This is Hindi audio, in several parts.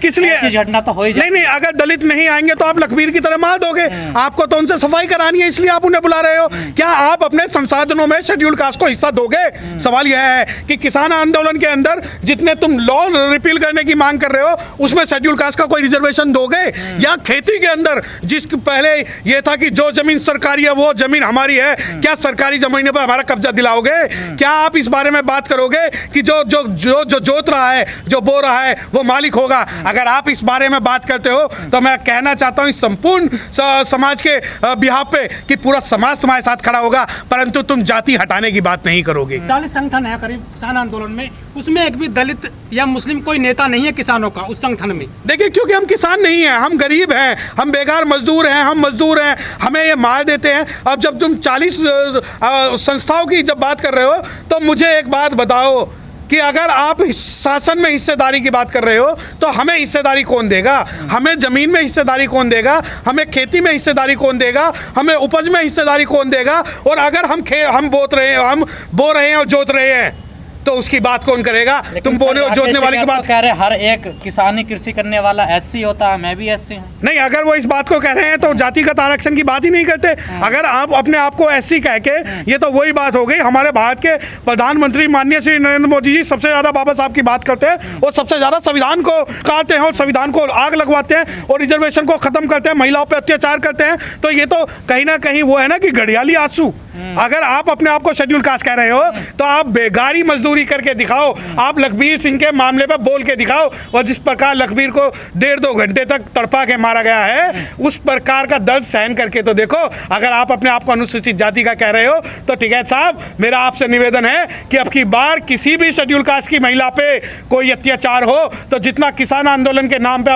किस लिए घटना तो हो ही नहीं नहीं, अगर दलित नहीं आएंगे तो आप लखबीर की तरह मार दोगे। आपको तो उनसे सफाई करानी है, इसलिए आप उन्हें बुला रहे हो। क्या आप अपने संसाधनों में शेड्यूल कास्ट को हिस्सा दोगे? सवाल यह है कि किसान आंदोलन के अंदर जितने तुम लॉ रिपील करने की मांग कर रहे हो उसमें शेड्यूल कास्ट का कोई रिजर्वेशन दोगे? या खेती के अंदर जिस पहले ये था कि जो जमीन सरकारी है वो जमीन हमारी है, क्या सरकारी जमीन पर हमारा कब्जा दिलाओगे? क्या आप इस बारे में बात करोगे कि जो जो जो जो जोत रहा है, जो बो रहा है, वो मालिक होगा? अगर आप इस बारे में बात करते हो तो मैं कहना चाहता हूं इस संपूर्ण समाज के बिहाफ पे कि पूरा समाज तुम्हारे साथ खड़ा होगा, परंतु तुम जाति हटाने की बात नहीं करोगे। दलित संगठन है करीब किसान आंदोलन में, उसमें एक भी दलित या मुस्लिम कोई नेता नहीं है किसानों का उस संगठन में। देखिए, क्योंकि हम किसान नहीं हैं, हम गरीब हैं, हम बेकार मजदूर हैं, हम मजदूर हैं, हमें ये मार देते हैं। अब जब तुम 40 संस्थाओं की जब बात कर रहे हो तो मुझे एक बात बताओ कि अगर आप शासन में हिस्सेदारी की बात कर रहे हो तो हमें हिस्सेदारी कौन देगा? हमें ज़मीन में हिस्सेदारी कौन देगा? हमें खेती में हिस्सेदारी कौन देगा? हमें उपज में हिस्सेदारी कौन देगा? और अगर हम बो रहे हैं और जोत रहे हैं तो उसकी बात कौन करेगा? तुम बोले हो जोतने वाले की बात कह रहे हैं, हर एक किसानी कृषि करने वाला एससी होता है, मैं भी एससी हूँ। नहीं, अगर वो इस बात को कह रहे हैं तो जातिगत आरक्षण की बात ही नहीं करते। अगर आप अपने आप को एससी कह के, ये तो वही बात हो गई। हमारे भारत के प्रधानमंत्री माननीय श्री नरेंद्र मोदी जी सबसे ज्यादा बाबा साहब की बात करते हैं और सबसे ज्यादा संविधान को काटते हैं और संविधान को आग लगवाते हैं और रिजर्वेशन को खत्म करते हैं, महिलाओं पर अत्याचार करते हैं। तो ये तो कहीं ना कहीं वो है ना कि घड़ियाली आंसू। अगर आप अपने आप को शेड्यूल कास्ट कह रहे हो तो आप बेगारी मजदूरी करके दिखाओ, आप लखबीर सिंह के मामले पर बोल के दिखाओ। और जिस प्रकार लखबीर को 1.5-2 घंटे तक तड़पा के मारा गया है, उस प्रकार का दर्द सहन करके तो देखो। अगर आप अपने आप को अनुसूचित जाति का कह रहे हो तो टिकैत साहब, मेरा आपसे निवेदन है कि अब की बार किसी भी शेड्यूल कास्ट की महिला पे कोई अत्याचार हो तो जितना किसान आंदोलन के नाम पे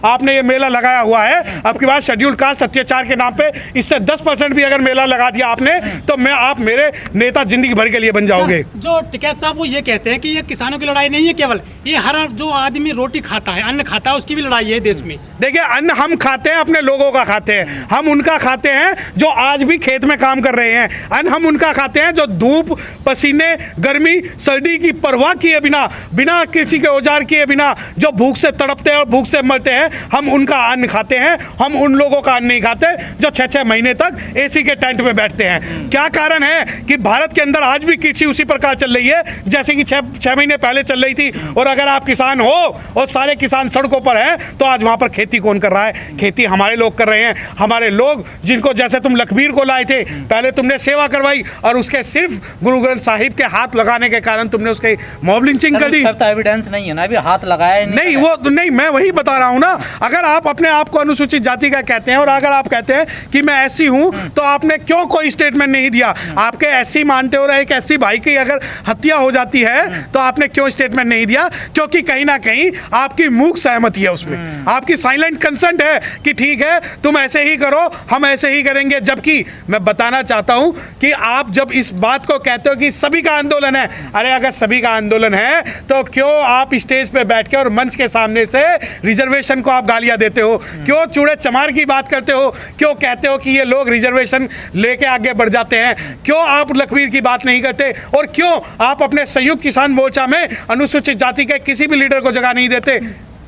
आपने ये मेला लगाया हुआ है, अब की बार शेड्यूल कास्ट अत्याचार के नाम पे इससे 10% भी अगर मेला लगा दिया आपने तो आप मेरे नेता जिंदगी भर के लिए बन जाओगे। जो टिकैत साहब वो ये कहते हैं कि ये किसानों की लड़ाई नहीं है, केवल ये हर जो आदमी रोटी खाता है, अन्न खाता है, उसकी भी लड़ाई है देश में। देखिए, अन्न हम खाते हैं, अपने लोगों का खाते हैं, हम उनका खाते हैं जो आज भी खेत में काम कर रहे हैं। अन्न हम उनका खाते हैं जो धूप, पसीने, गर्मी, सर्दी की परवाह किए बिना किसी के औजार किए बिना जो भूख से तड़पते हैं और भूख से मरते हैं, हम उनका अन्न खाते हैं। हम उन लोगों का अन्न नहीं खाते जो 6-6 महीने तक एसी के टेंट में बैठते हैं। क्या कारण है कि भारत के अंदर आज भी कृषि उसी प्रकार चल रही है जैसे कि 6 महीने पहले चल रही थी? और अगर आप किसान हो और सारे किसान सड़कों पर हैं तो आज वहां पर खेती कौन कर रहा है? खेती हमारे लोग कर रहे हैं। हमारे लोग जिनको, जैसे तुम लखबीर को लाए थे, पहले तुमने सेवा करवाई और उसके सिर्फ गुरु ग्रंथ साहिब के हाथ लगाने के कारण तुमने उसके मॉब लिंचिंग कर दी। तो एविडेंस नहीं है ना, अभी हाथ लगाया नहीं, वो नहीं, मैं वही बता रहा हूं ना। अगर आप अपने आप को अनुसूचित जाति का कहते हैं और अगर आप कहते हैं कि मैं एससी हूं तो आपने क्यों कोई स्टेटमेंट नहीं दिया? आपके एससी मानते हो रहे, एक एससी भाई की अगर हत्या हो जाती है तो आपने क्यों स्टेटमेंट नहीं दिया? क्योंकि कहीं ना कहीं आपकी मूक सहमति है उसमें, आपकी साइलेंट कंसेंट है कि ठीक है तुम ऐसे ही करो, हम ऐसे ही करेंगे। जबकि मैं बताना चाहता हूं कि आप जब इस बात को कहते हो कि सभी का आंदोलन है, अरे अगर सभी का आंदोलन है तो क्यों आप स्टेज पे बैठ के और मंच के सामने से रिजर्वेशन को आप गालियां देते हो? क्यों चूड़े चमार की बात करते हो? क्यों कहते हो कि ये लोग रिजर्वेशन लेके आगे बढ़ जाते हैं? क्यों आप लखबीर की बात नहीं करते? और क्यों आप अपने संयुक्त किसान मोर्चा में अनुसूचित जाति के किसी भी लीडर को जगह नहीं देते?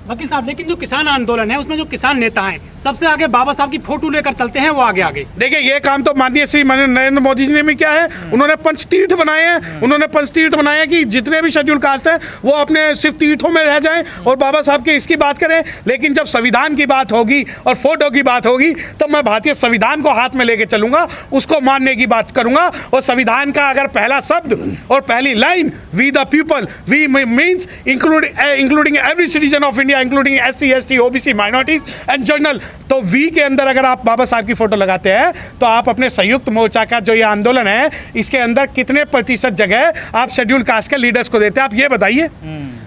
वकील साहब, लेकिन जो किसान आंदोलन है उसमें जो किसान नेता हैं सबसे आगे बाबा साहब की फोटो लेकर चलते हैं, वो आगे। देखिए, ये काम तो माननीय श्री नरेंद्र मोदी जी ने भी किया है। उन्होंने पंचतीर्थ बनाए हैं। उन्होंने पंचतीर्थ बनाए हैं कि जितने भी शेड्यूल कास्ट हैं वो अपने सिर्फ तीर्थों में रह जाएं और बाबा साहब की इसकी बात करें। लेकिन जब संविधान की बात होगी और फोटो की बात होगी तो मैं भारतीय संविधान को हाथ में लेके चलूंगा, उसको मानने की बात करूंगा। और संविधान का अगर पहला शब्द और पहली line we the people, we means including every citizen of India including SC, ST, OBC, minorities and general, तो वी के अंदर अगर आप बाबा साहब की फोटो लगाते हैं तो आप अपने संयुक्त मोर्चा का जो ये आंदोलन है इसके अंदर कितने प्रतिशत जगह आप शेड्यूल कास्ट के लीडर्स को देते हैं? आप ये बताइए।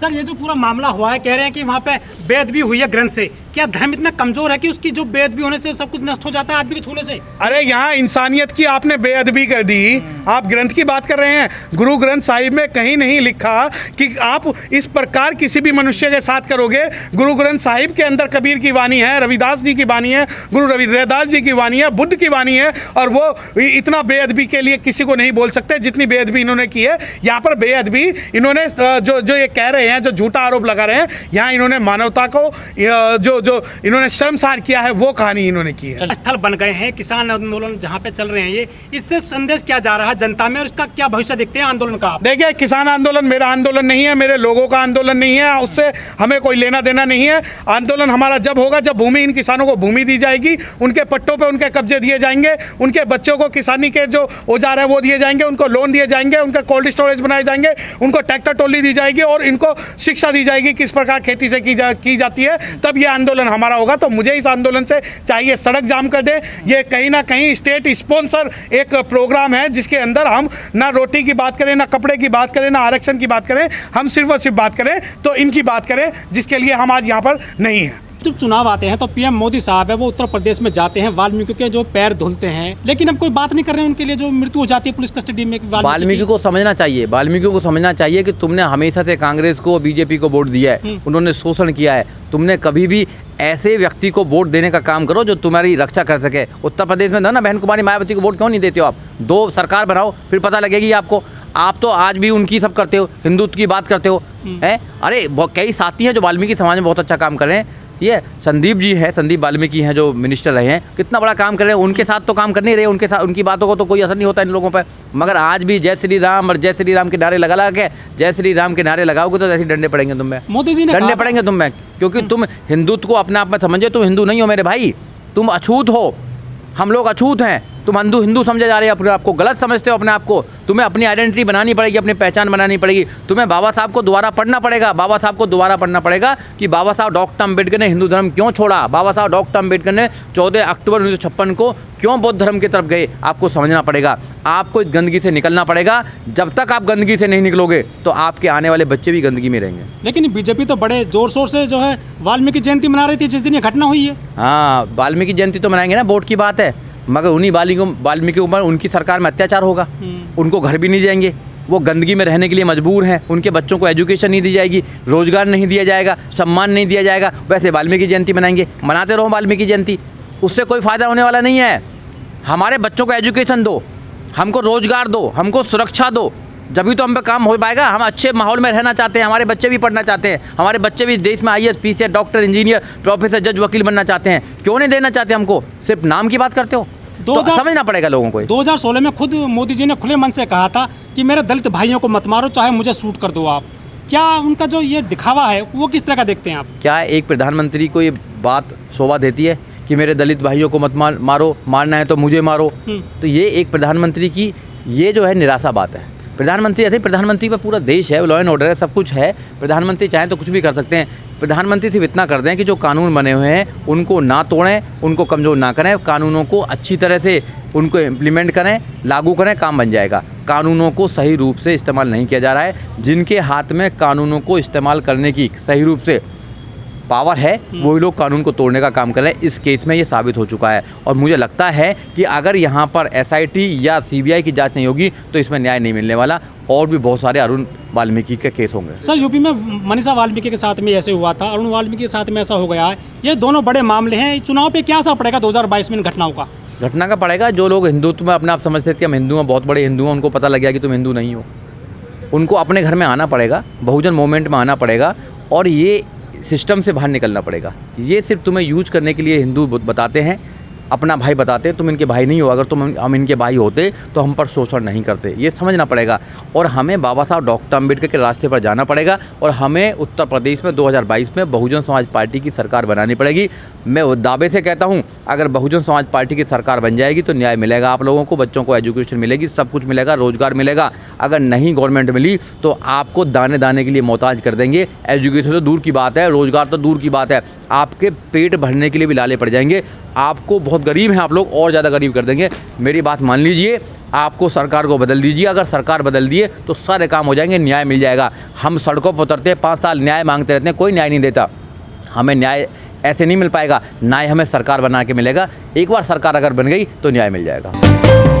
सर, ये जो पूरा मामला हुआ है, कह रहे हैं कि वहाँ पे वेद भी हुई है ग्रंथ से, क्या धर्म इतना कमजोर है कि उसकी जो बेअदबी होने से सब कुछ नष्ट हो जाता है आदमी के छूने से? अरे यहाँ इंसानियत की आपने बेअदबी कर दी। आप ग्रंथ की बात कर रहे हैं, गुरु ग्रंथ साहिब में कहीं नहीं लिखा कि आप इस प्रकार किसी भी मनुष्य के साथ करोगे। गुरु ग्रंथ साहिब के अंदर कबीर की वाणी है, रविदास जी की वाणी है, गुरु रविदास जी की वाणी है, बुद्ध की वाणी है, और वो इतना बेअदबी के लिए किसी को नहीं बोल सकते जितनी बेअदबी इन्होंने की है। यहाँ पर बेअदबी इन्होंने जो ये कह रहे हैं, जो झूठा आरोप लगा रहे हैं, यहाँ इन्होंने मानवता को जो इन्होंने शर्मसार किया है वो कहानी इन्होंने की है। स्थल बन गए हैं किसान आंदोलन जहाँ पे चल रहे हैं, ये इससे संदेश क्या जा रहा है जनता में और इसका क्या भविष्य देखते हैं आंदोलन का आप? देखिए, किसान आंदोलन मेरा आंदोलन नहीं है, मेरे लोगों का आंदोलन नहीं है, उससे हमें कोई लेना देना नहीं है। आंदोलन हमारा जब होगा जब भूमि इन किसानों को भूमि दी जाएगी, उनके पट्टों पे उनके कब्जे दिए जाएंगे, उनके बच्चों को किसानी के जो औजार है वो दिए जाएंगे, उनको लोन दिए जाएंगे, उनका कोल्ड स्टोरेज बनाए जाएंगे, उनको ट्रैक्टर ट्रॉली दी जाएगी और इनको शिक्षा दी जाएगी किस प्रकार खेती से की जाती है। तब ये आंदोलन हमारा होगा। तो मुझे इस आंदोलन से चाहिए सड़क जाम कर दे। ये कहीं ना कहीं स्टेट स्पॉन्सर एक प्रोग्राम है जिसके अंदर हम ना रोटी की बात करें, ना कपड़े की बात करें, ना आरक्षण की बात करें, हम सिर्फ और सिर्फ बात करें तो इनकी बात करें जिसके लिए हम आज यहाँ पर नहीं हैं। जब चुनाव आते हैं तो पीएम मोदी साहब है वो उत्तर प्रदेश में जाते हैं, वाल्मीकि के जो पैर धुलते हैं, लेकिन अब कोई बात नहीं कर रहे हैं उनके लिए जो मृत्यु हो जाती है पुलिस कस्टडी में। वाल्मीकि को समझना चाहिए, वाल्मीकि को समझना चाहिए कि तुमने हमेशा से कांग्रेस को, बीजेपी को वोट दिया है, उन्होंने शोषण किया है। तुमने कभी भी ऐसे व्यक्ति को वोट देने का काम करो जो तुम्हारी रक्षा कर सके। उत्तर प्रदेश में ना बहन कुमारी मायावती को वोट क्यों नहीं देते हो आप? 2 सरकार बनाओ, फिर पता लगेगी आपको। आप तो आज भी उनकी सब करते हो, हिंदुत्व की बात करते हो हैं। अरे कई साथी हैं जो वाल्मीकि समाज में बहुत अच्छा काम कर रहे हैं। ये संदीप जी है, संदीप वाल्मीकि हैं जो मिनिस्टर रहे हैं, कितना बड़ा काम कर रहे हैं। उनके साथ तो काम कर नहीं रहे, उनके साथ उनकी बातों को तो कोई असर नहीं होता इन लोगों पर। मगर आज भी जय श्री राम और जय श्री राम के नारे लगा के, जय श्री राम के नारे लगाओगे तो ऐसे डंडे पड़ेंगे तुम में। मोदी जी ने डंडे पड़ेंगे तुम में, क्योंकि तुम हिंदुत्व को अपने आप में समझे। तुम हिंदू नहीं हो मेरे भाई, तुम अछूत हो। हम लोग अछूत हैं, तुम हिंदू समझे जा रहे हो, अपने आपको गलत समझते हो अपने आप को। तुम्हें अपनी आइडेंटिटी बनानी पड़ेगी, अपनी पहचान बनानी पड़ेगी। तुम्हें बाबा साहब को दोबारा पढ़ना पड़ेगा, बाबा साहब को दोबारा पढ़ना पड़ेगा कि बाबा साहब डॉक्टर अम्बेडकर ने हिंदू धर्म क्यों छोड़ा, बाबा साहब डॉक्टर अम्बेडकर ने 14 अक्टूबर 1956 को क्यों बौद्ध धर्म की तरफ गए। आपको समझना पड़ेगा, आपको इस गंदगी से निकलना पड़ेगा। जब तक आप गंदगी से नहीं निकलोगे तो आपके आने वाले बच्चे भी गंदगी में रहेंगे। लेकिन बीजेपी तो बड़े जोर शोर से जो है वाल्मीकि जयंती मना रही थी जिस दिन ये घटना हुई है। हाँ, वाल्मीकि जयंती तो मनाएंगे ना, वोट की बात है, मगर उन्हीं वाल्मीकि के ऊपर उनकी सरकार में अत्याचार होगा। उनको घर भी नहीं जाएंगे, वो गंदगी में रहने के लिए मजबूर हैं। उनके बच्चों को एजुकेशन नहीं दी जाएगी, रोजगार नहीं दिया जाएगा, सम्मान नहीं दिया जाएगा। वैसे वाल्मीकि जयंती मनाएंगे, मनाते रहो वाल्मीकि जयंती, उससे कोई फ़ायदा होने वाला नहीं है। हमारे बच्चों को एजुकेशन दो, हमको रोजगार दो, हमको सुरक्षा दो, जब तो हम पे काम हो पाएगा। हम अच्छे माहौल में रहना चाहते हैं, हमारे बच्चे भी पढ़ना चाहते हैं, हमारे बच्चे भी देश में IAS, PCS, doctor, engineer, professor, जज, वकील बनना चाहते हैं। क्यों नहीं देना चाहते हमको? सिर्फ नाम की बात करते हो। तो समझना पड़ेगा लोगों को। 2016 में खुद मोदी जी ने खुले मन से कहा था कि मेरे दलित भाइयों को मत मारो, चाहे मुझे शूट कर दो आप। क्या उनका जो ये दिखावा है वो किस तरह का देखते हैं आप? क्या एक प्रधानमंत्री को ये बात शोभा देती है कि मेरे दलित भाइयों को मत मारो, मारना है तो मुझे मारो? तो ये एक प्रधानमंत्री की ये जो है निराशा बात है। प्रधानमंत्री ऐसे, प्रधानमंत्री पर पूरा देश है, लॉ एंड ऑर्डर है, सब कुछ है। प्रधानमंत्री चाहें तो कुछ भी कर सकते हैं। प्रधानमंत्री सिर्फ इतना कर दें कि जो कानून बने हुए हैं उनको ना तोड़ें, उनको कमज़ोर ना करें, कानूनों को अच्छी तरह से उनको इम्प्लीमेंट करें, लागू करें, काम बन जाएगा। कानूनों को सही रूप से इस्तेमाल नहीं किया जा रहा है। जिनके हाथ में कानूनों को इस्तेमाल करने की सही रूप से पावर है वही लोग कानून को तोड़ने का काम कर रहे हैं। इस केस में ये साबित हो चुका है और मुझे लगता है कि अगर यहाँ पर SIT या CBI की जांच नहीं होगी तो इसमें न्याय नहीं मिलने वाला। और भी बहुत सारे अरुण वाल्मीकि के केस होंगे। सर, यूपी में मनीषा वाल्मीकि के साथ में ऐसे हुआ था, अरुण वाल्मीकि के साथ में ऐसा हो गया है। ये दोनों बड़े मामले हैं। चुनाव पे क्या असर पड़ेगा 2022 में इन घटनाओं का? घटना का पड़ेगा। जो लोग हिंदुत्व में अपने आप समझते थे कि हम हिंदू हैं, बहुत बड़े हिंदू हैं, उनको पता लग गया कि तुम हिंदू नहीं हो। उनको अपने घर में आना पड़ेगा, बहुजन मूवमेंट में आना पड़ेगा और ये सिस्टम से बाहर निकलना पड़ेगा। ये सिर्फ तुम्हें यूज करने के लिए हिंदू बताते हैं, अपना भाई बताते हैं। तुम इनके भाई नहीं हो। अगर हम इनके भाई होते तो हम पर शोषण नहीं करते। ये समझना पड़ेगा और हमें बाबा साहब डॉक्टर अम्बेडकर के रास्ते पर जाना पड़ेगा और हमें उत्तर प्रदेश में 2022 में बहुजन समाज पार्टी की सरकार बनानी पड़ेगी। मैं दावे से कहता हूँ, अगर बहुजन समाज पार्टी की सरकार बन जाएगी तो न्याय मिलेगा आप लोगों को, बच्चों को एजुकेशन मिलेगी, सब कुछ मिलेगा, रोजगार मिलेगा। अगर नहीं गवर्नमेंट मिली तो आपको दाने दाने के लिए मोहताज कर देंगे। एजुकेशन तो दूर की बात है, रोजगार तो दूर की बात है, आपके पेट भरने के लिए भी लाले पड़ जाएंगे। आपको बहुत गरीब हैं आप लोग, और ज़्यादा गरीब कर देंगे। मेरी बात मान लीजिए, आपको सरकार को बदल दीजिए। अगर सरकार बदल दिए तो सारे काम हो जाएंगे, न्याय मिल जाएगा। हम सड़कों पर उतरते हैं, 5 साल न्याय मांगते रहते हैं, कोई न्याय नहीं देता। हमें न्याय ऐसे नहीं मिल पाएगा। न्याय हमें सरकार बना के मिलेगा। एक बार सरकार अगर बन गई तो न्याय मिल जाएगा।